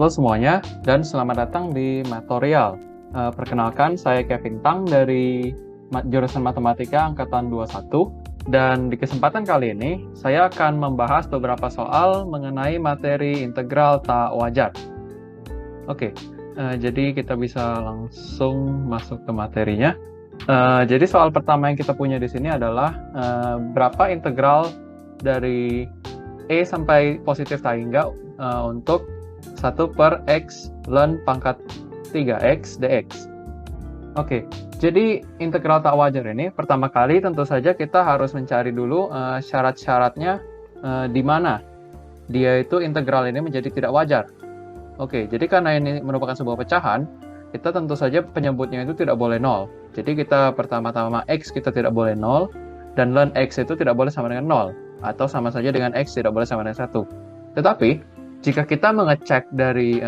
Halo semuanya, dan selamat datang di Matorial. Perkenalkan, saya Kevin Tang dari jurusan Matematika Angkatan 21. Dan di kesempatan kali ini, saya akan membahas beberapa soal mengenai materi integral tak wajar. Oke, jadi kita bisa langsung masuk ke materinya. Jadi soal pertama yang kita punya di sini adalah berapa integral dari E sampai positif tak hingga untuk 1 per X ln pangkat 3X dx. Oke, jadi integral tak wajar ini pertama kali tentu saja kita harus mencari dulu syarat-syaratnya di mana dia itu integral ini menjadi tidak wajar. Oke, jadi karena ini merupakan sebuah pecahan, kita tentu saja penyebutnya itu tidak boleh 0. Jadi kita pertama-tama X kita tidak boleh 0, dan ln X itu tidak boleh sama dengan 0, atau sama saja dengan X tidak boleh sama dengan 1. Tetapi, jika kita mengecek dari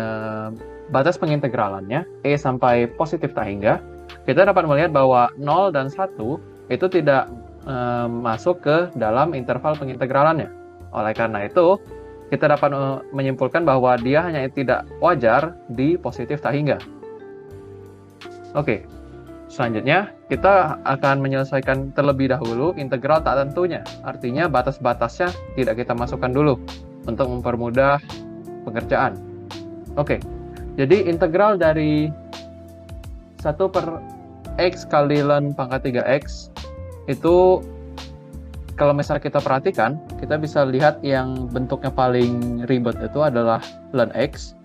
batas pengintegralannya, E sampai positif tak hingga, kita dapat melihat bahwa 0 dan 1 itu tidak masuk ke dalam interval pengintegralannya. Oleh karena itu, kita dapat menyimpulkan bahwa dia hanya tidak wajar di positif tak hingga. Oke, selanjutnya kita akan menyelesaikan terlebih dahulu integral tak tentunya. Artinya batas-batasnya tidak kita masukkan dulu untuk mempermudah pengerjaan. Oke, jadi integral dari 1 per X kali ln pangkat 3X itu kalau misalnya kita perhatikan, kita bisa lihat yang bentuknya paling ribet itu adalah ln X.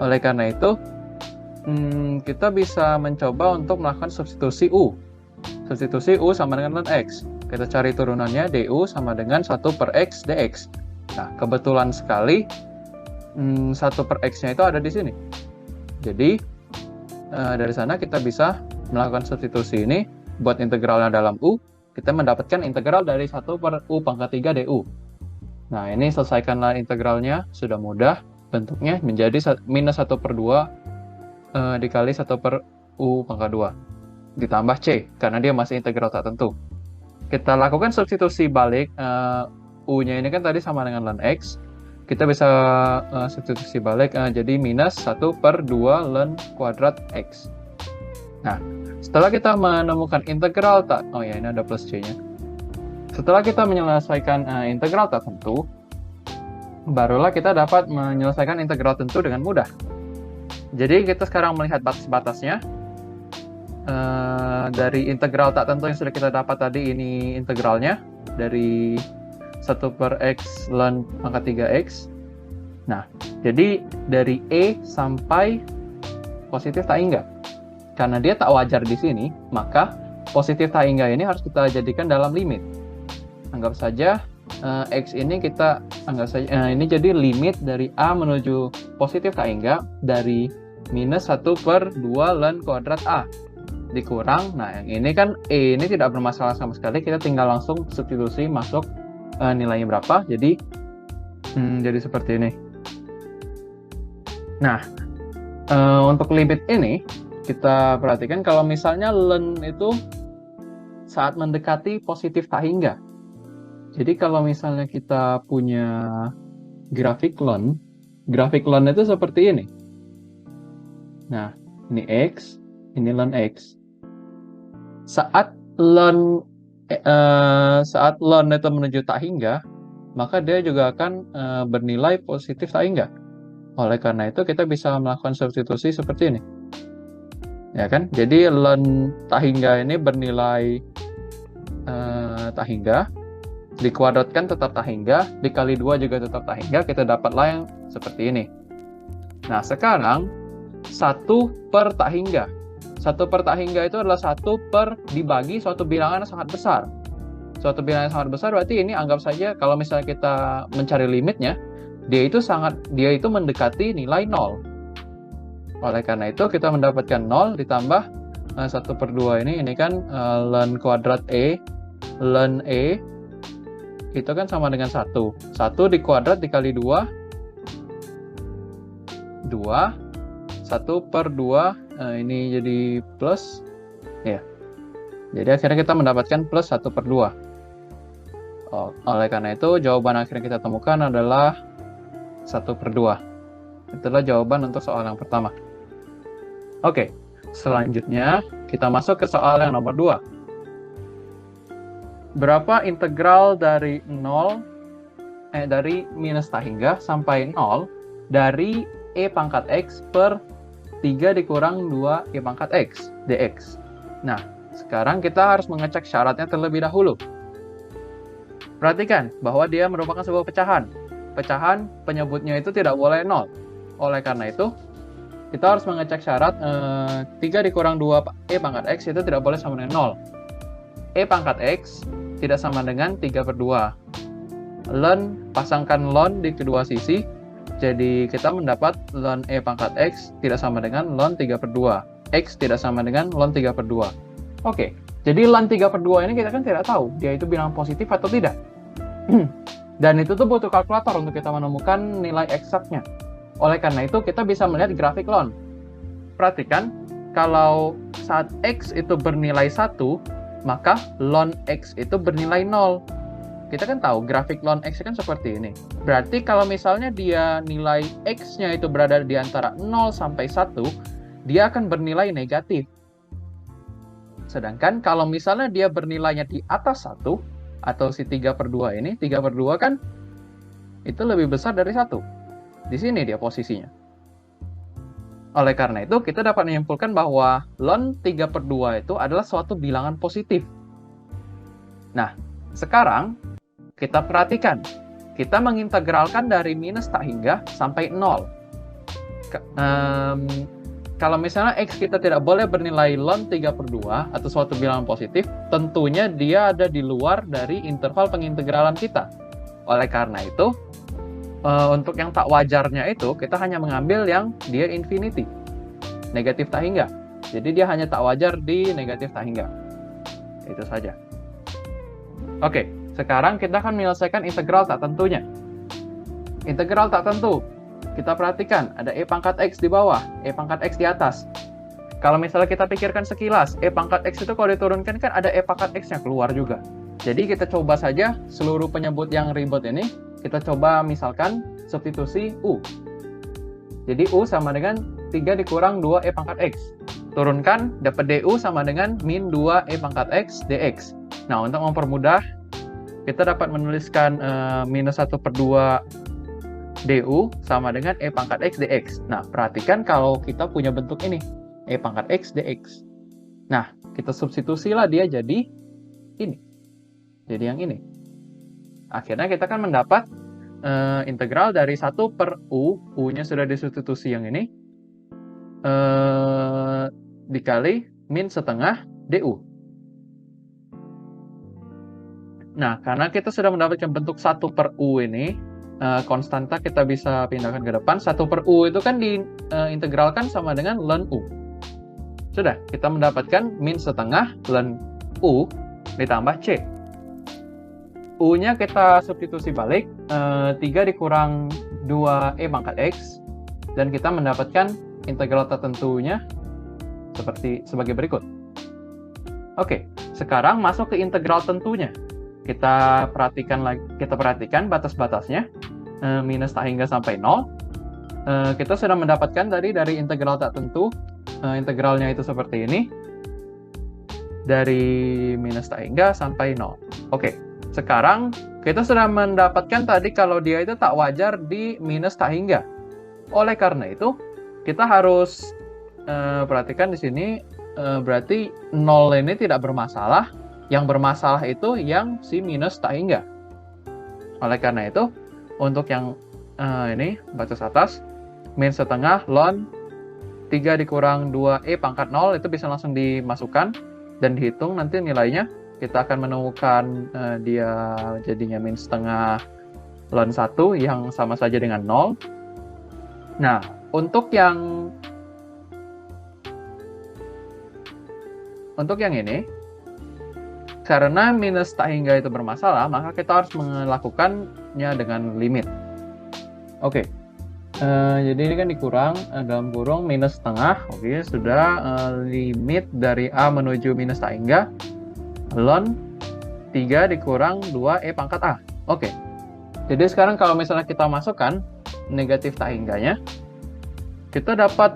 Oleh karena itu, kita bisa mencoba untuk melakukan substitusi U. Substitusi U sama dengan ln X. Kita cari turunannya, du sama dengan 1 per X dx. Nah, kebetulan sekali 1 per X-nya itu ada di sini. Jadi, dari sana kita bisa melakukan substitusi ini buat integralnya dalam U. Kita mendapatkan integral dari 1 per U pangkat 3 du. Nah, ini selesaikanlah integralnya. Sudah mudah. Bentuknya menjadi minus 1 per 2 dikali 1 per U pangkat 2. Ditambah C, karena dia masih integral tak tentu. Kita lakukan substitusi balik. U-nya ini kan tadi sama dengan ln X. Kita bisa substitusi balik, jadi minus 1 per 2 ln kuadrat X. Nah, setelah kita menemukan integral tak, oh ya ini ada plus C-nya. Setelah kita menyelesaikan integral tak tentu, barulah kita dapat menyelesaikan integral tentu dengan mudah. Jadi kita sekarang melihat batas-batasnya. Dari integral tak tentu yang sudah kita dapat tadi, ini integralnya dari 1 per X ln pangkat 3X. Nah, jadi dari E sampai positif tak hingga. Karena dia tak wajar di sini, maka positif tak hingga ini harus kita jadikan dalam limit. Anggap saja X ini kita anggap saja ini jadi limit dari A menuju positif tak hingga dari minus 1 per 2 ln kuadrat A dikurang. Nah, yang ini kan E ini tidak bermasalah sama sekali. Kita tinggal langsung substitusi masuk nilainya berapa, jadi seperti ini. Nah, untuk limit ini kita perhatikan kalau misalnya ln itu saat mendekati positif tak hingga. Jadi kalau misalnya kita punya grafik ln itu seperti ini. Nah, ini X, ini ln X. Saat ln itu menuju tak hingga, maka dia juga akan bernilai positif tak hingga. Oleh karena itu kita bisa melakukan substitusi seperti ini. Ya kan? Jadi ln tak hingga ini bernilai tak hingga, dikuadratkan tetap tak hingga, dikali 2 juga tetap tak hingga, kita dapatlah yang seperti ini. Nah, sekarang 1 per tak hingga. 1 per tak hingga itu adalah 1 per dibagi suatu bilangan yang sangat besar. Suatu bilangan yang sangat besar berarti ini anggap saja kalau misalnya kita mencari limitnya, dia itu mendekati nilai 0. Oleh karena itu kita mendapatkan 0 ditambah 1 per 2 ini kan ln kuadrat E, ln E itu kan sama dengan 1. 1 dikuadrat dikali 2, 1 per 2, ini jadi plus, ya. Jadi akhirnya kita mendapatkan plus 1 per 2. Oleh karena itu, jawaban akhirnya kita temukan adalah 1 per 2. Itulah jawaban untuk soal yang pertama. Oke, selanjutnya kita masuk ke soal yang nomor 2. Berapa integral dari minus tak hingga sampai 0 dari e pangkat x per 3 dikurang 2 e pangkat x dx. Nah, sekarang kita harus mengecek syaratnya terlebih dahulu. Perhatikan bahwa dia merupakan sebuah pecahan. Pecahan penyebutnya itu tidak boleh 0. Oleh karena itu, kita harus mengecek syarat 3 dikurang 2 e pangkat x itu tidak boleh sama dengan 0. E pangkat x tidak sama dengan 3/2. Pasangkan ln di kedua sisi, jadi kita mendapat ln e pangkat x tidak sama dengan ln 3/2. X tidak sama dengan ln 3/2. Oke, jadi ln 3/2 ini kita kan tidak tahu dia itu bilangan positif atau tidak. Dan itu tuh butuh kalkulator untuk kita menemukan nilai eksaknya. Oleh karena itu, kita bisa melihat grafik ln. Perhatikan, kalau saat x itu bernilai 1, maka ln x itu bernilai 0. Kita kan tahu grafik ln x kan seperti ini. Berarti kalau misalnya dia nilai x-nya itu berada di antara 0 sampai 1, dia akan bernilai negatif. Sedangkan kalau misalnya dia bernilainya di atas 1, atau si 3/2 ini, 3/2 kan itu lebih besar dari 1. Di sini dia posisinya. Oleh karena itu, kita dapat menyimpulkan bahwa ln 3/2 itu adalah suatu bilangan positif. Nah, sekarang kita perhatikan. Kita mengintegralkan dari minus tak hingga sampai 0. Kalau misalnya x kita tidak boleh bernilai ln 3/2 atau suatu bilangan positif, tentunya dia ada di luar dari interval pengintegralan kita. Oleh karena itu, untuk yang tak wajarnya itu, kita hanya mengambil yang dia infinity, negatif tak hingga. Jadi dia hanya tak wajar di negatif tak hingga. Itu saja. Oke, sekarang kita akan menyelesaikan integral tak tentunya. Integral tak tentu, kita perhatikan, ada e pangkat x di bawah, e pangkat x di atas. Kalau misalnya kita pikirkan sekilas, e pangkat x itu kalau diturunkan kan ada e pangkat x-nya keluar juga. Jadi kita coba saja seluruh penyebut yang ribet ini, kita coba misalkan substitusi U. Jadi U sama dengan 3 dikurang 2 E pangkat X. Turunkan, dapat DU sama dengan min 2 E pangkat X dx. Nah, untuk mempermudah, kita dapat menuliskan minus 1/2 DU sama dengan E pangkat X dx. Nah, perhatikan kalau kita punya bentuk ini, E pangkat X dx. Nah, kita substitusilah dia jadi ini. Jadi yang ini. Akhirnya kita kan mendapat integral dari 1/U, U-nya sudah disubstitusi yang ini, dikali min setengah DU. Nah, karena kita sudah mendapatkan bentuk 1/U ini, konstanta kita bisa pindahkan ke depan. 1/U itu kan diintegralkan sama dengan ln U. Sudah, kita mendapatkan min setengah ln U ditambah C. U-nya kita substitusi balik, 3 dikurang 2 E pangkat X, dan kita mendapatkan integral tertentunya sebagai berikut. Oke, sekarang masuk ke integral tentunya. Kita perhatikan batas-batasnya, minus tak hingga sampai 0. Kita sudah mendapatkan dari integral tak tentu, integralnya itu seperti ini, dari minus tak hingga sampai 0. Oke. Sekarang kita sudah mendapatkan tadi kalau dia itu tak wajar di minus tak hingga. Oleh karena itu, kita harus perhatikan di sini, berarti 0 ini tidak bermasalah. Yang bermasalah itu yang si minus tak hingga. Oleh karena itu, untuk yang ini, batas atas, min setengah ln 3 dikurang 2 E pangkat 0, itu bisa langsung dimasukkan dan dihitung nanti nilainya. Kita akan menemukan dia jadinya min setengah ln 1 yang sama saja dengan 0. Nah, untuk yang ini, karena minus tak hingga itu bermasalah, maka kita harus melakukannya dengan limit. Oke, jadi ini kan dikurang, dalam kurung minus setengah. Oke, sudah limit dari A menuju minus tak hingga ln 3 dikurang 2 E pangkat A. Oke. Jadi sekarang kalau misalnya kita masukkan negatif tak hingganya, kita dapat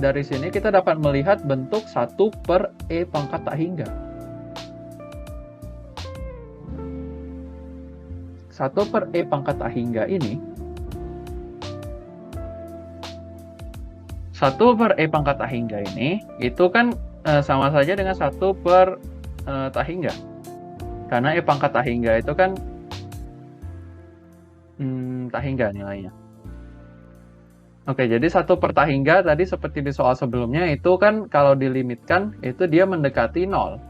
dari sini kita dapat melihat bentuk 1 per E pangkat tak hingga. 1 per E pangkat tak hingga ini 1 per E pangkat tak hingga ini itu kan sama saja dengan 1 per tak hingga. Karena E pangkat tak hingga itu kan tak hingga nilainya. Oke, jadi 1 per tak hingga tadi seperti di soal sebelumnya itu kan kalau dilimitkan itu dia mendekati 0.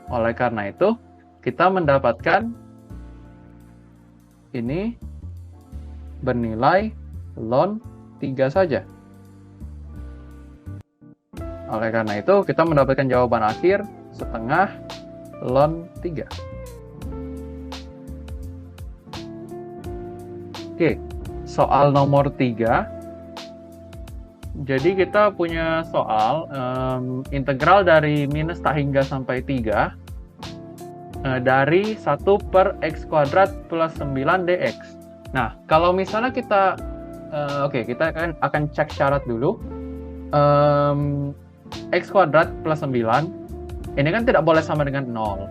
Oleh karena itu kita mendapatkan ini bernilai ln 3 saja. Oleh karena itu kita mendapatkan jawaban akhir setengah ln 3. Oke, soal nomor 3. Jadi kita punya soal integral dari minus tak hingga sampai 3 dari 1 per x kuadrat plus 9 dx. Nah, kalau misalnya kita kita akan cek syarat dulu. X kuadrat plus 9 ini kan tidak boleh sama dengan 0.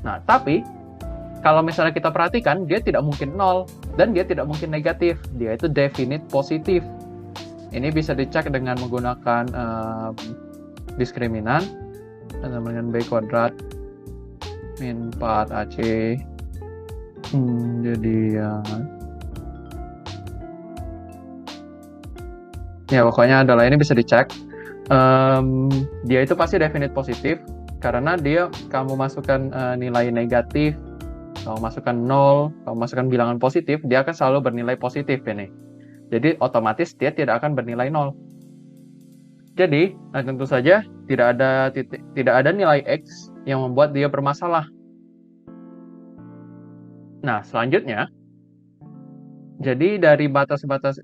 Nah, tapi kalau misalnya kita perhatikan, dia tidak mungkin 0 dan dia tidak mungkin negatif. Dia itu definite positif. Ini bisa dicek dengan menggunakan diskriminan dengan b kuadrat min 4ac. Jadi ya pokoknya adalah ini bisa dicek. Dia itu pasti definite positif karena dia kamu masukkan nilai negatif, kamu masukkan 0, kamu masukkan bilangan positif, dia akan selalu bernilai positif ini. Jadi otomatis dia tidak akan bernilai 0. Jadi tentu saja tidak ada nilai x yang membuat dia bermasalah. Nah, selanjutnya, jadi dari batas-batas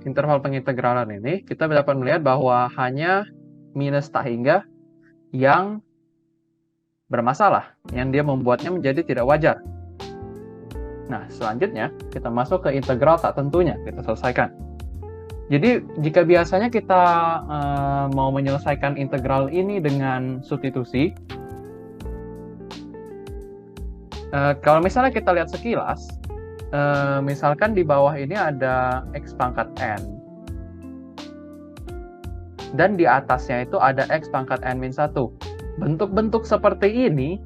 interval pengintegralan ini, kita dapat melihat bahwa hanya minus tak hingga yang bermasalah, yang dia membuatnya menjadi tidak wajar. Nah, selanjutnya kita masuk ke integral tak tentunya, kita selesaikan. Jadi, jika biasanya kita mau menyelesaikan integral ini dengan substitusi, kalau misalnya kita lihat sekilas, misalkan di bawah ini ada x pangkat n, dan di atasnya itu ada x pangkat n-1. Bentuk-bentuk seperti ini,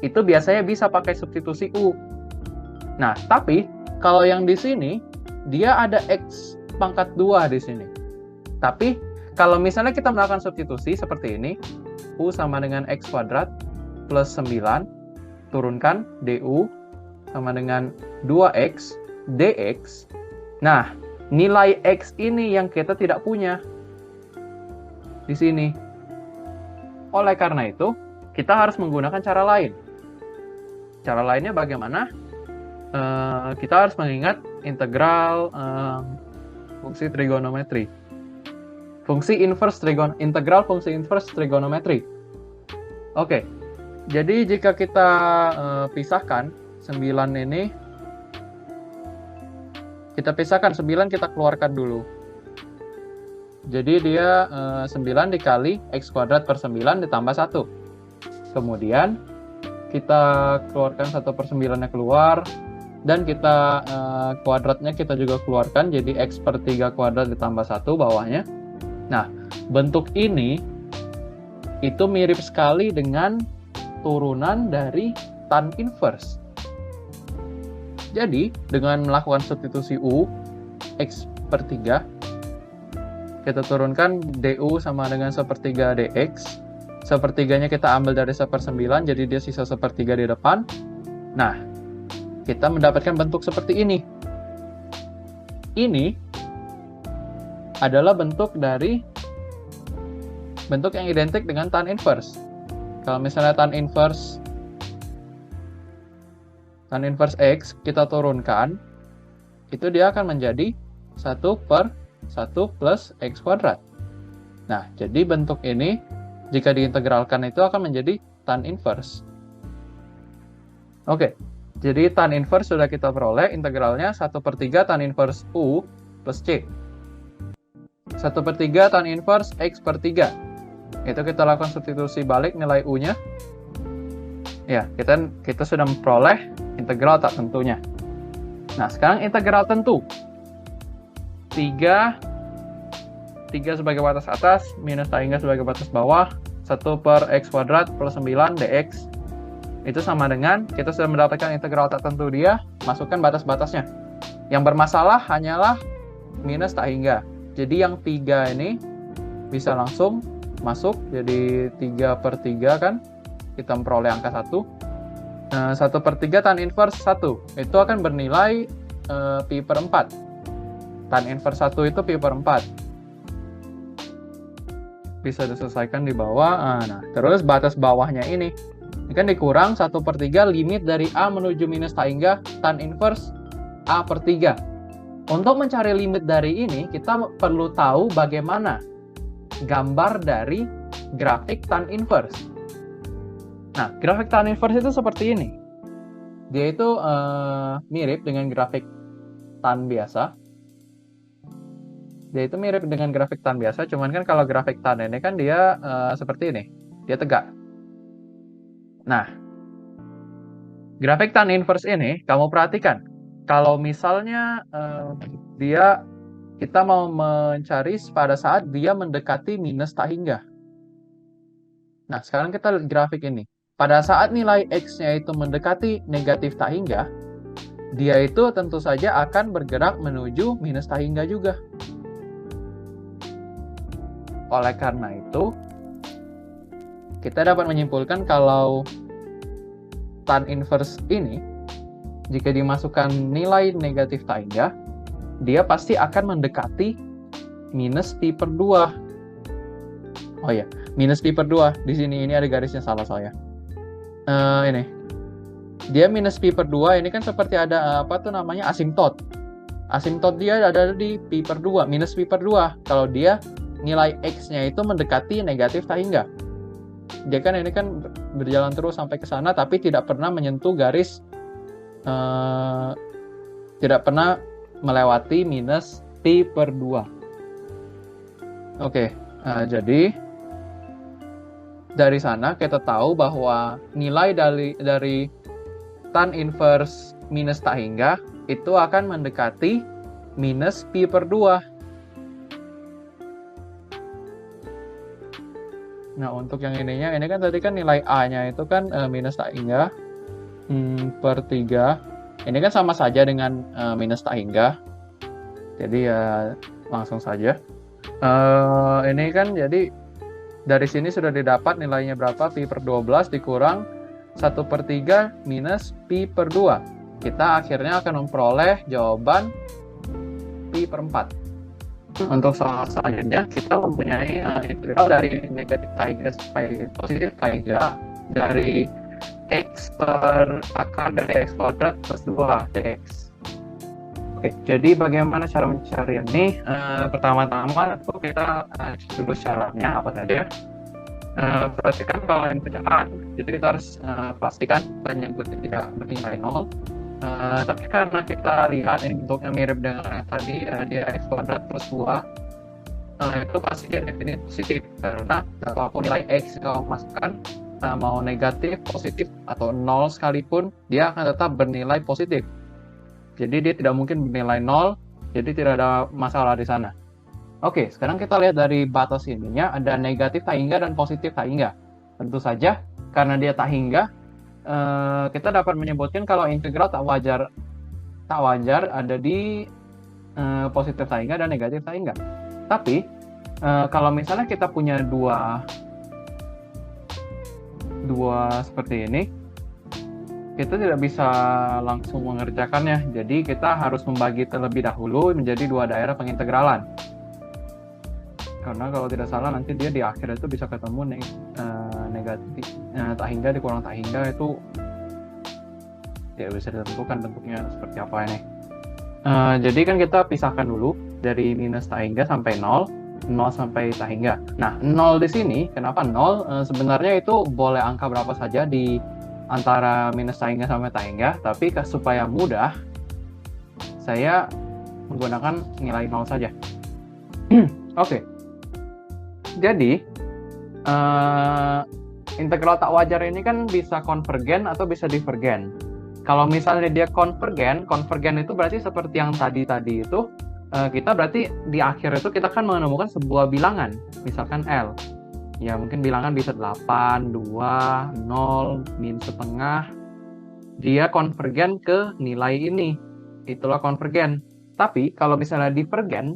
itu biasanya bisa pakai substitusi u. Nah, tapi kalau yang di sini, dia ada x pangkat 2 di sini. Tapi, kalau misalnya kita melakukan substitusi seperti ini, u sama dengan x kuadrat plus 9, turunkan du, sama dengan 2x dx. Nah, nilai x ini yang kita tidak punya di sini. Oleh karena itu, kita harus menggunakan cara lain. Cara lainnya bagaimana? Kita harus mengingat integral fungsi trigonometri. Integral fungsi inverse trigonometri. Oke. Jadi jika kita pisahkan 9 ini, kita pisahkan 9, kita keluarkan dulu. Jadi dia 9 dikali x kuadrat per 9 ditambah 1. Kemudian kita keluarkan 1/9-nya keluar, dan kita kuadratnya kita juga keluarkan, jadi x per 3 kuadrat ditambah 1 bawahnya. Nah, bentuk ini itu mirip sekali dengan turunan dari tan inverse. Jadi, dengan melakukan substitusi u, x per 3, kita turunkan du sama dengan 1/3 dx. 1/3-nya kita ambil dari 1/9, jadi dia sisa 1/3 di depan. Nah, kita mendapatkan bentuk seperti ini. Ini adalah bentuk yang identik dengan tan inverse. Kalau misalnya tan inverse x kita turunkan, itu dia akan menjadi 1/1 plus x kuadrat. Nah, jadi bentuk ini jika diintegralkan itu akan menjadi tan inverse. Oke, Jadi tan inverse sudah kita peroleh, integralnya 1/3 tan inverse U plus C. 1/3 tan inverse X per 3. Itu kita lakukan substitusi balik nilai U-nya. Ya, kita sudah memperoleh integral tak tentunya. Nah, sekarang integral tentu. 3 sebagai batas atas, minus tan hingga sebagai batas bawah, 1/x² plus 9 dx. Itu sama dengan, kita sudah mendapatkan integral tak tentu dia, masukkan batas-batasnya. Yang bermasalah hanyalah minus tak hingga. Jadi yang 3 ini bisa langsung masuk, jadi 3/3 kan, kita memperoleh angka 1. 1/3 tan inverse 1, itu akan bernilai pi/4. Tan inverse 1 itu pi/4. Bisa diselesaikan di bawah. Nah, terus batas bawahnya ini kan dikurang 1/3 limit dari A menuju minus tak hingga tan inverse A/3. Untuk mencari limit dari ini, kita perlu tahu bagaimana gambar dari grafik tan inverse. Nah, grafik tan inverse itu seperti ini. Dia itu mirip dengan grafik tan biasa. Cuman kan kalau grafik tan ini kan dia seperti ini. Dia tegak. Nah, grafik tan inverse ini, kamu perhatikan. Kalau misalnya kita mau mencari pada saat dia mendekati minus tak hingga. Nah, sekarang kita lihat grafik ini. Pada saat nilai X-nya itu mendekati negatif tak hingga, dia itu tentu saja akan bergerak menuju minus tak hingga juga. Oleh karena itu, kita dapat menyimpulkan kalau tan inverse ini, jika dimasukkan nilai negatif tak hingga, dia pasti akan mendekati minus pi/2. Oh ya, minus pi/2. Di sini ini ada garisnya, salah saya. Ini. Dia minus pi/2, ini kan seperti ada asimtot. Asimtot dia ada di pi/2, minus pi/2. Kalau dia nilai X-nya itu mendekati negatif tak hingga. Dia kan ini kan berjalan terus sampai ke sana, tapi tidak pernah menyentuh garis, tidak pernah melewati minus pi/2. Oke, jadi dari sana kita tahu bahwa nilai dari tan inverse minus tak hingga itu akan mendekati minus pi/2. Nah, untuk yang ininya, ini kan tadi kan nilai A-nya itu kan minus tak hingga per 3. Ini kan sama saja dengan minus tak hingga. Jadi ya langsung saja. Ini kan jadi dari sini sudah didapat nilainya berapa? Pi/12 dikurang 1/3 minus pi/2. Kita akhirnya akan memperoleh jawaban pi/4. Untuk soal selanjutnya, kita mempunyai integral dari negatif tak hingga sampai positif tak hingga dari X per akar dari X² plus 2 dx. Oke, jadi bagaimana cara mencari ini? Pertama-tama kita dulu syaratnya apa saja. Perhatikan kalau yang pecahan, jadi kita harus pastikan penyebutnya tidak bernilai 0. Tapi karena kita lihat ini bentuknya mirip dengan tadi, dia X² plus 2, itu pasti dia definisi positif, karena apapun nilai X yang kamu masukkan, mau negatif, positif, atau 0 sekalipun, dia akan tetap bernilai positif. Jadi dia tidak mungkin bernilai 0, jadi tidak ada masalah di sana. Oke, sekarang kita lihat dari batas ininya, ada negatif tak hingga dan positif tak hingga. Tentu saja, karena dia tak hingga, kita dapat menyebutkan kalau integral tak wajar ada di positif tak hingga dan negatif tak hingga. Tapi kalau misalnya kita punya dua seperti ini, kita tidak bisa langsung mengerjakannya. Jadi kita harus membagi terlebih dahulu menjadi dua daerah pengintegralan. Karena kalau tidak salah nanti dia di akhir itu bisa ketemu negatif tak hingga dikurang tak hingga, itu tidak bisa ditentukan bentuknya seperti apa ini. Jadi kan kita pisahkan dulu dari minus tak hingga sampai 0 sampai tak hingga. Nah, 0 di sini, kenapa 0? Sebenarnya itu boleh angka berapa saja di antara minus tak hingga sama tak hingga, tapi supaya mudah, saya menggunakan nilai 0 saja. Oke. Jadi, integral tak wajar ini kan bisa konvergen atau bisa divergen. Kalau misalnya dia konvergen itu berarti seperti yang tadi itu, kita berarti di akhir itu kita kan menemukan sebuah bilangan, misalkan L. Ya mungkin bilangan bisa 8, 2, 0, min setengah. Dia konvergen ke nilai ini. Itulah konvergen. Tapi kalau misalnya divergen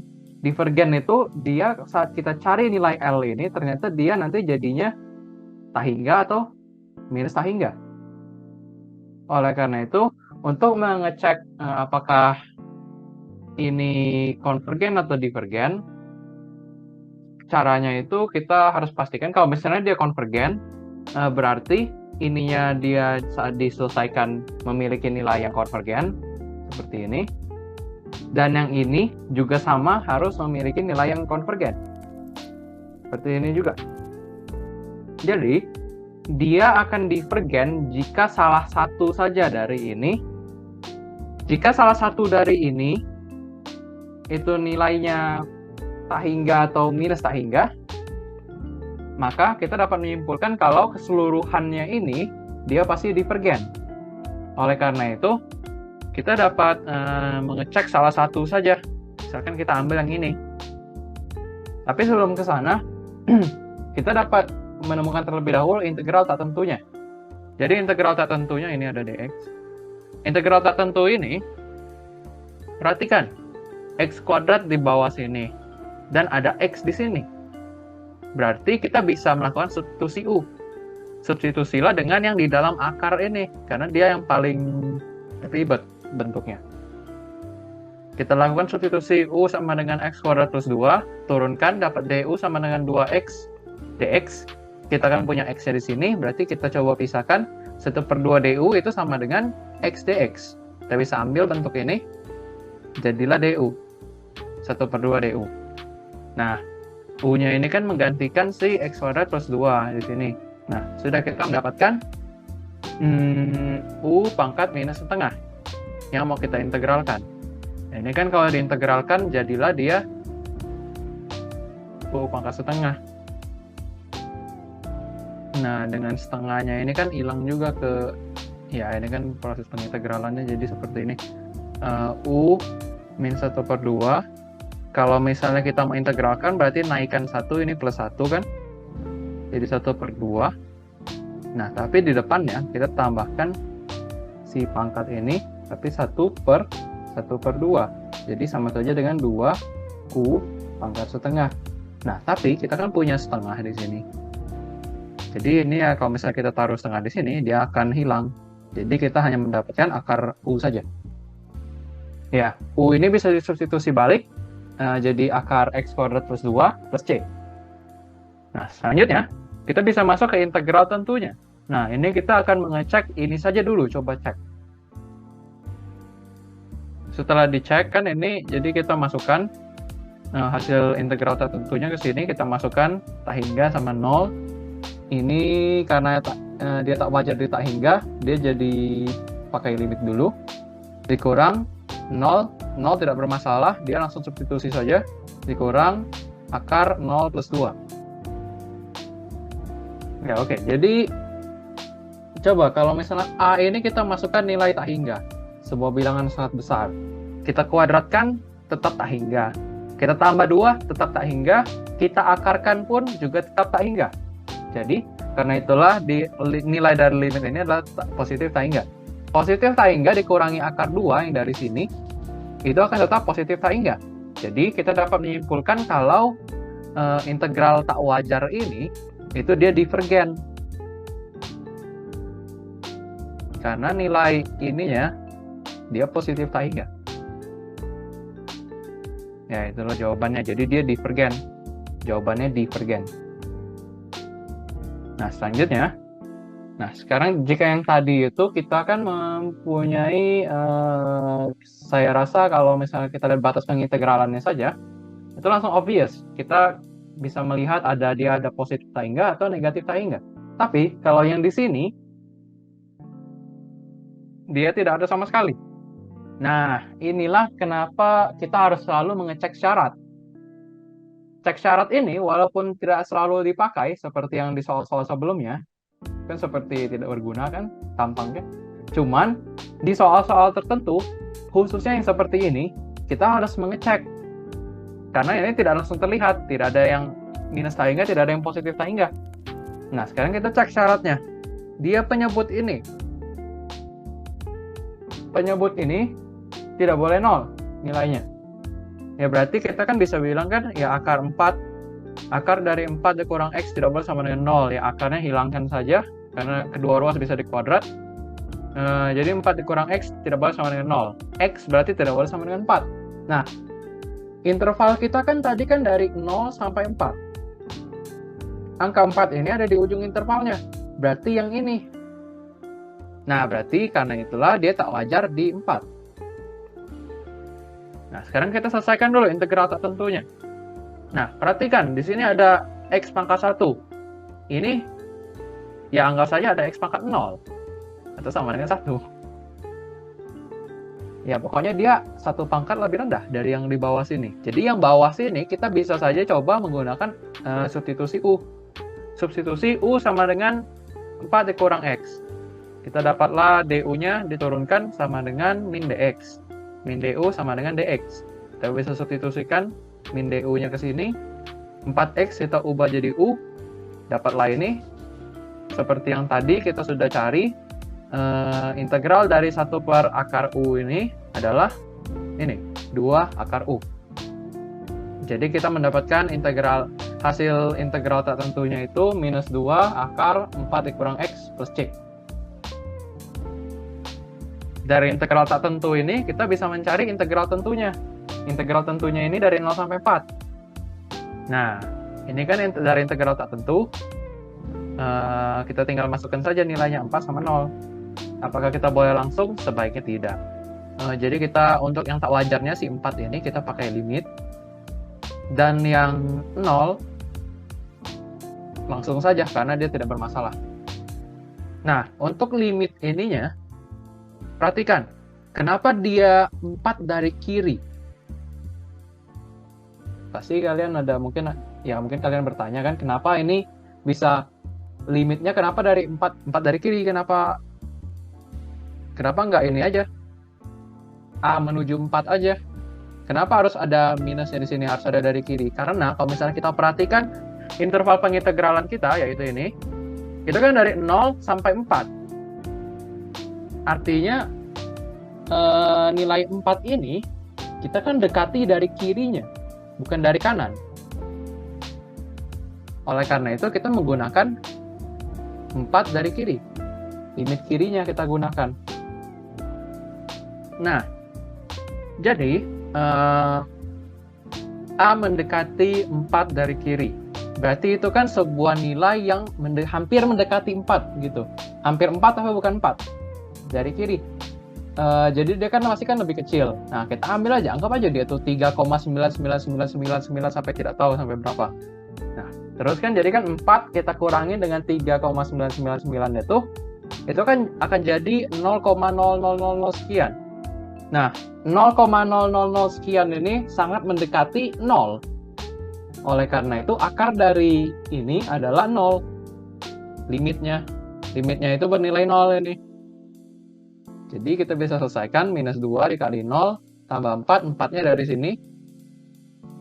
itu dia saat kita cari nilai L ini ternyata dia nanti jadinya tak hingga atau minus tak hingga. Oleh karena itu, untuk mengecek apakah ini konvergen atau divergen, caranya itu kita harus pastikan kalau misalnya dia konvergen, berarti ininya dia saat diselesaikan memiliki nilai yang konvergen, seperti ini. Dan yang ini juga sama harus memiliki nilai yang konvergen. Seperti ini juga. Jadi, dia akan divergen jika salah satu saja dari ini. Jika salah satu dari ini itu nilainya tak hingga atau minus tak hingga, maka kita dapat menyimpulkan kalau keseluruhannya ini dia pasti divergen. Oleh karena itu, kita dapat mengecek salah satu saja. Misalkan kita ambil yang ini. Tapi sebelum ke sana, kita dapat menemukan terlebih dahulu integral tak tentunya. Jadi integral tak tentunya ini ada dx. Integral tak tentu ini, perhatikan, x kuadrat di bawah sini dan ada x di sini. Berarti kita bisa melakukan substitusi u. Substitusilah dengan yang di dalam akar ini, karena dia yang paling ribet bentuknya. Kita lakukan substitusi u sama dengan x kuadrat plus 2, turunkan dapat du sama dengan 2x dx. Kita kan punya x-nya di sini, berarti kita coba pisahkan 1/2 du itu sama dengan x dx. Kita bisa ambil bentuk ini, jadilah du. 1/2 du. Nah, u-nya ini kan menggantikan si x kuadrat plus 2 di sini. Nah, sudah kita mendapatkan u pangkat minus setengah yang mau kita integralkan. Nah, ini kan kalau diintegralkan jadilah dia u pangkat setengah. Nah, dengan setengahnya ini kan hilang juga ke, ya ini kan proses pengintegralannya jadi seperti ini. U min 1/2. Kalau misalnya kita mau integralkan berarti naikkan 1, ini plus 1 kan. Jadi 1/2. Nah, tapi di depannya kita tambahkan si pangkat ini, tapi 1/2. Jadi sama saja dengan 2u pangkat setengah. Nah, tapi kita kan punya setengah di sini. Jadi ini ya kalau misalnya kita taruh setengah di sini, dia akan hilang. Jadi kita hanya mendapatkan akar u saja. Ya, u ini bisa disubstitusi balik, jadi akar x kuadrat plus 2 plus c. Nah, selanjutnya kita bisa masuk ke integral tentunya. Nah, ini kita akan mengecek ini saja dulu, coba cek. Setelah dicek kan ini, jadi kita masukkan hasil integral tentunya ke sini, kita masukkan tak hingga sama 0. Ini karena dia tak wajar di tak hingga, dia jadi pakai limit dulu. Dikurang 0 tidak bermasalah, dia langsung substitusi saja. Dikurang akar 0 plus 2. Ya, oke. Jadi coba kalau misalnya a ini kita masukkan nilai tak hingga, sebuah bilangan sangat besar. Kita kuadratkan tetap tak hingga. Kita tambah 2 tetap tak hingga. Kita akarkan pun juga tetap tak hingga. Jadi, karena itulah nilai dari limit ini adalah positif tak hingga. Positif tak hingga dikurangi akar 2 yang dari sini, itu akan tetap positif tak hingga. Jadi, kita dapat menyimpulkan kalau integral tak wajar ini, itu dia divergen. Karena nilai ininya, dia positif tak hingga. Ya, itulah jawabannya. Jadi, dia divergen. Jawabannya divergen. Nah, selanjutnya, sekarang jika yang tadi itu kita akan mempunyai, saya rasa kalau misalnya kita lihat batas pengintegralannya saja, itu langsung obvious. Kita bisa melihat dia ada positif tak hingga atau negatif tak hingga. Tapi kalau yang di sini, dia tidak ada sama sekali. Nah, inilah kenapa kita harus selalu mengecek syarat. Cek syarat ini walaupun tidak selalu dipakai seperti yang di soal-soal sebelumnya, kan seperti tidak berguna kan tampangnya. Cuman di soal-soal tertentu, khususnya yang seperti ini, kita harus mengecek. Karena ini tidak langsung terlihat, tidak ada yang minus tahingga, tidak ada yang positif tahingga. Nah, sekarang kita cek syaratnya. Dia penyebut ini tidak boleh 0 nilainya. Ya berarti kita kan bisa bilang kan ya akar dari 4 dikurang X tidak boleh sama dengan 0. Ya akarnya hilangkan saja karena kedua ruas bisa dikuadrat. Jadi 4 dikurang X tidak boleh sama dengan 0. X berarti tidak boleh sama dengan 4. Nah, interval kita kan tadi kan dari 0 sampai 4. Angka 4 ini ada di ujung intervalnya. Berarti yang ini. Nah, berarti karena itulah dia tak wajar di 4. Nah, sekarang kita selesaikan dulu integral tak tentunya. Nah, perhatikan, di sini ada X pangkat 1. Ini, ya anggap saja ada X pangkat 0. Atau sama dengan 1. Ya, pokoknya dia satu pangkat lebih rendah dari yang di bawah sini. Jadi yang bawah sini, kita bisa saja coba menggunakan substitusi U. Substitusi U sama dengan 4 dikurang X. Kita dapatlah DU-nya diturunkan sama dengan min DX. Min DU sama dengan DX. Kita bisa substitusikan min DU-nya ke sini. 4X kita ubah jadi U. Dapatlah ini. Seperti yang tadi kita sudah cari. Integral dari 1 per akar U ini adalah ini. 2 akar U. Jadi kita mendapatkan hasil integral tak tentunya itu minus 2 akar 4 dikurang X plus C. Dari integral tak tentu ini, kita bisa mencari integral tentunya. Integral tentunya ini dari 0 sampai 4. Nah, ini kan dari integral tak tentu. Kita tinggal masukkan saja nilainya 4 sama 0. Apakah kita boleh langsung? Sebaiknya tidak. Jadi kita untuk yang tak wajarnya si 4 ini, kita pakai limit. Dan yang 0, langsung saja karena dia tidak bermasalah. Nah, untuk limit ininya, perhatikan, kenapa dia 4 dari kiri? Pasti kalian mungkin kalian bertanya kan, kenapa ini bisa limitnya kenapa dari 4 dari kiri? Kenapa nggak ini aja? A menuju 4 aja. Kenapa harus ada minusnya di sini, harus ada dari kiri? Karena kalau misalnya kita perhatikan interval pengintegralan kita, yaitu ini, itu kan dari 0 sampai 4. Artinya nilai 4 ini kita kan dekati dari kirinya, bukan dari kanan. Oleh karena itu kita menggunakan 4 dari kiri. Limit kirinya kita gunakan. Nah, jadi A mendekati 4 dari kiri. Berarti itu kan sebuah nilai yang hampir mendekati 4 gitu. Hampir 4 tapi bukan 4. Dari kiri. Jadi dia kan masih kan lebih kecil. Nah, kita ambil aja, anggap aja dia tuh 3,99999 sampai tidak tahu sampai berapa. Nah, terus kan jadi kan 4 kita kurangin dengan 3,999 itu kan akan jadi 0,0000 sekian. Nah, 0,000 sekian ini sangat mendekati 0. Oleh karena itu akar dari ini adalah 0. Limitnya itu bernilai 0 ini. Jadi kita bisa selesaikan minus 2 dikali 0 tambah 4, 4-nya dari sini.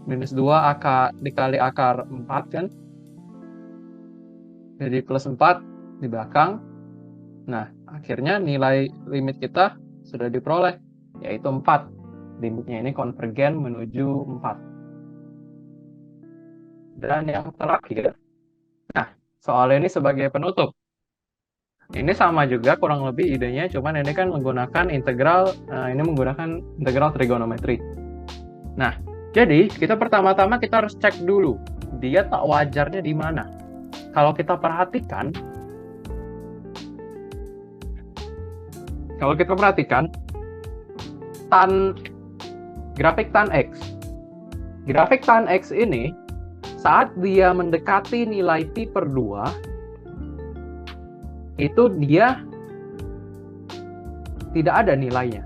Minus 2 dikali akar 4 kan. Jadi plus 4 di belakang. Nah, akhirnya nilai limit kita sudah diperoleh, yaitu 4. Limitnya ini konvergen menuju 4. Dan yang terakhir, nah, soal ini sebagai penutup. Ini sama juga kurang lebih idenya, cuman ini kan menggunakan integral trigonometri. Nah, jadi kita pertama-tama kita harus cek dulu dia tak wajarnya di mana. Kalau kita perhatikan, grafik tan X. Grafik tan X ini saat dia mendekati nilai pi per 2, itu dia tidak ada nilainya.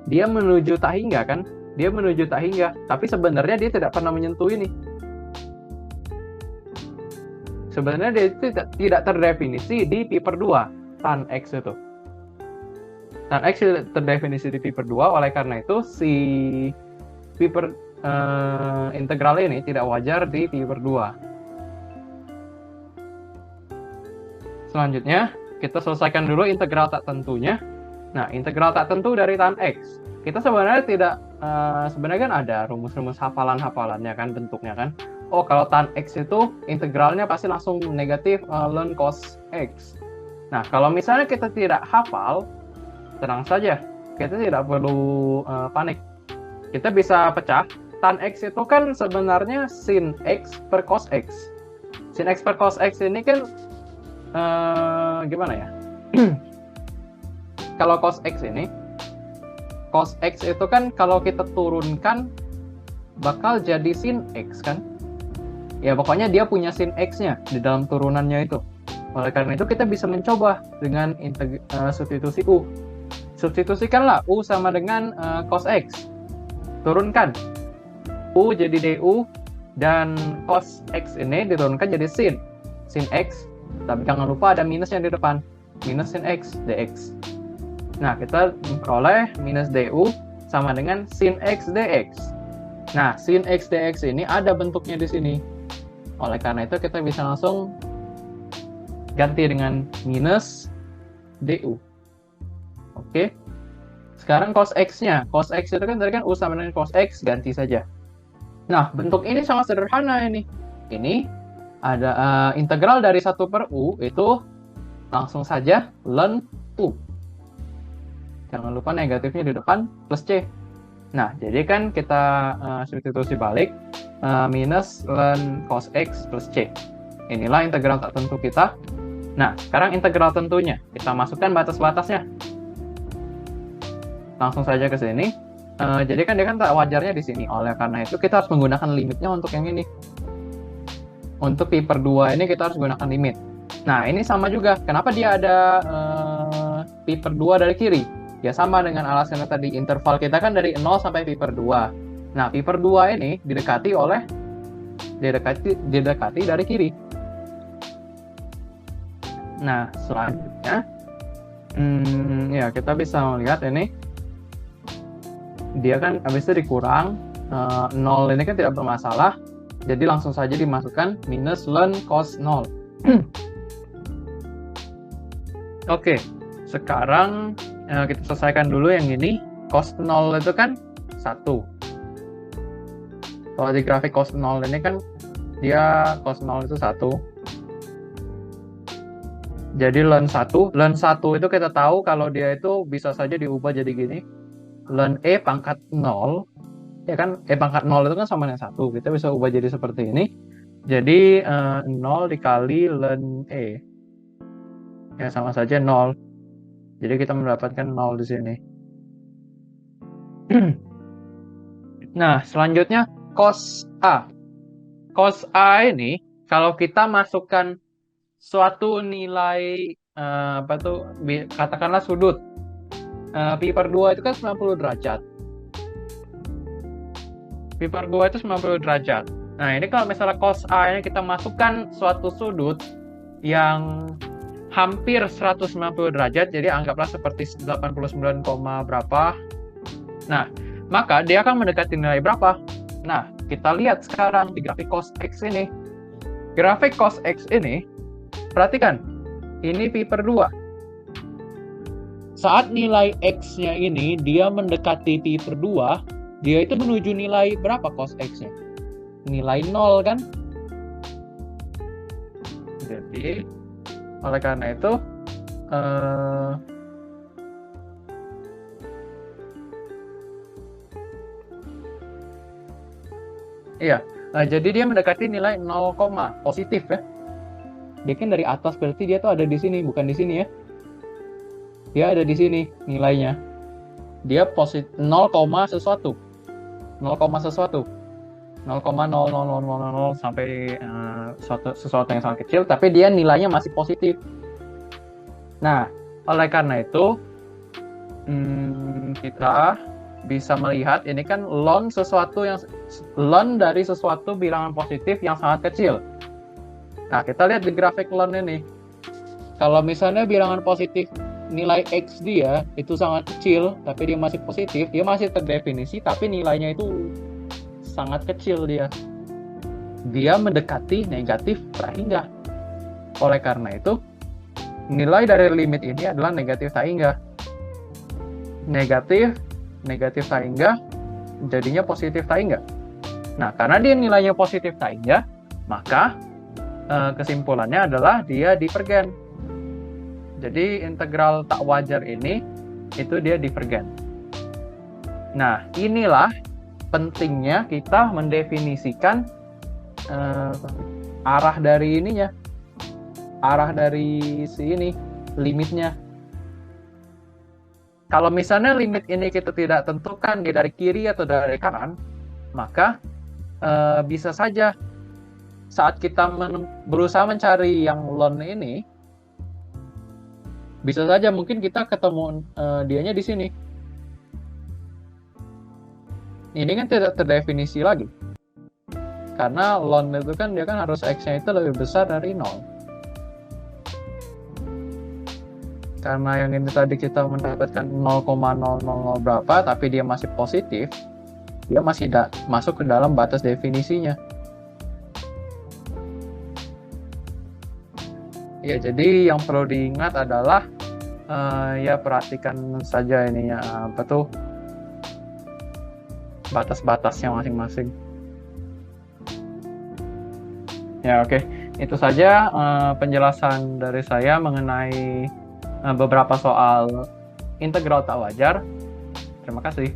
Dia menuju tak hingga kan? Dia menuju tak hingga, tapi sebenarnya dia tidak pernah menyentuh ini. Sebenarnya dia tidak terdefinisi di pi per 2, tan X itu. Tan X terdefinisi di pi per 2, oleh karena itu si pi per integral ini tidak wajar di pi per 2. Selanjutnya, kita selesaikan dulu integral tak tentunya. Nah, integral tak tentu dari tan X. Kita sebenarnya sebenarnya kan ada rumus-rumus hafalan-hafalannya kan, bentuknya kan. Oh, kalau tan X itu integralnya pasti langsung negatif ln cos X. Nah, kalau misalnya kita tidak hafal, tenang saja, kita tidak perlu panik. Kita bisa pecah. Tan X itu kan sebenarnya sin X per cos X. Sin X per cos X ini kan gimana ya? Kalau cos X ini, cos X itu kan kalau kita turunkan bakal jadi sin X kan? Ya pokoknya dia punya sin X-nya di dalam turunannya itu. Oleh karena itu kita bisa mencoba dengan substitusi U. Substitusikanlah U sama dengan cos X. Turunkan. U jadi DU dan cos X ini diturunkan jadi sin X. Tapi jangan lupa ada minus yang di depan. Minus sin X dx. Nah, kita memperoleh minus DU sama dengan sin X dx. Nah, sin X dx ini ada bentuknya di sini. Oleh karena itu kita bisa langsung ganti dengan minus DU. Oke. Sekarang cos X-nya. Cos X itu kan tadi kan U sama dengan cos X, ganti saja. Nah, bentuk ini sangat sederhana ini. Ini ada integral dari 1 per U itu langsung saja ln U. Jangan lupa negatifnya di depan plus C. Nah, jadi kan kita substitusi balik minus ln cos X plus C. Inilah integral tak tentu kita. Nah, sekarang integral tentunya. Kita masukkan batas-batasnya. Langsung saja ke sini. Jadi kan dia kan tak wajarnya di sini. Oleh karena itu kita harus menggunakan limitnya untuk yang ini. Untuk pi per 2 ini kita harus gunakan limit. Nah, ini sama juga. Kenapa dia ada pi per 2 dari kiri? Ya sama dengan alasannya tadi. Interval kita kan dari 0 sampai pi per 2. Nah, pi per 2 ini didekati dari kiri. Nah, selanjutnya ya kita bisa melihat ini. Dia kan habis itu dikurang 0 ini kan tidak bermasalah. Jadi langsung saja dimasukkan minus ln cos 0. Oke, sekarang kita selesaikan dulu yang ini. Cos 0 itu kan 1. Kalau di grafik cos 0 ini kan dia cos 0 itu 1. Jadi ln 1 itu kita tahu kalau dia itu bisa saja diubah jadi gini. Ln E pangkat 0, ya kan, E pangkat 0 itu kan sama dengan 1. Kita bisa ubah jadi seperti ini. Jadi 0 dikali ln E. Ya, sama saja 0. Jadi kita mendapatkan 0 di sini. Nah, selanjutnya cos A. Cos A ini, kalau kita masukkan suatu nilai, katakanlah sudut. Pi per 2 itu kan 90 derajat. Pi per 2 itu 90 derajat. Nah, ini kalau misalnya cos A ini kita masukkan suatu sudut yang hampir 190 derajat, jadi anggaplah seperti 89, berapa. Nah, maka dia akan mendekati nilai berapa? Nah, kita lihat sekarang di grafik cos X ini. Grafik cos X ini, perhatikan, ini pi per 2. Saat nilai X-nya ini dia mendekati pi per 2, dia itu menuju nilai berapa cos X-nya? Nilai 0 kan? Jadi, oleh karena itu, jadi dia mendekati nilai 0, positif ya. Dia kan dari atas, berarti dia tuh ada di sini, bukan di sini ya. Dia ada di sini nilainya. Dia positif 0, sesuatu. 0, sesuatu. 0,00000 sampai sesuatu yang sangat kecil, tapi dia nilainya masih positif. Nah, oleh karena itu Kita bisa melihat ini kan ln dari sesuatu bilangan positif yang sangat kecil. Nah, kita lihat di grafik ln ini. Kalau misalnya bilangan positif nilai X dia itu sangat kecil, tapi dia masih positif, dia masih terdefinisi, tapi nilainya itu sangat kecil dia. Dia mendekati negatif tak hingga. Oleh karena itu, nilai dari limit ini adalah negatif tak hingga. Negatif tak hingga, jadinya positif tak hingga. Nah, karena dia nilainya positif tak hingga, maka kesimpulannya adalah dia divergen. Jadi integral tak wajar ini itu dia divergen. Nah, inilah pentingnya kita mendefinisikan arah dari ininya, arah dari si ini, limitnya. Kalau misalnya limit ini kita tidak tentukan dia dari kiri atau dari kanan, maka bisa saja saat kita berusaha mencari yang ln ini, bisa saja mungkin kita ketemu dianya di sini. Ini kan tidak terdefinisi lagi. Karena ln itu kan dia kan harus X-nya itu lebih besar dari 0. Karena yang ini tadi kita mendapatkan 0,000 berapa, tapi dia masih positif, dia masih masuk ke dalam batas definisinya. Ya, jadi yang perlu diingat adalah ya perhatikan saja ininya apa tuh batas-batasnya masing-masing. Ya, oke. Itu saja penjelasan dari saya mengenai beberapa soal integral tak wajar. Terima kasih.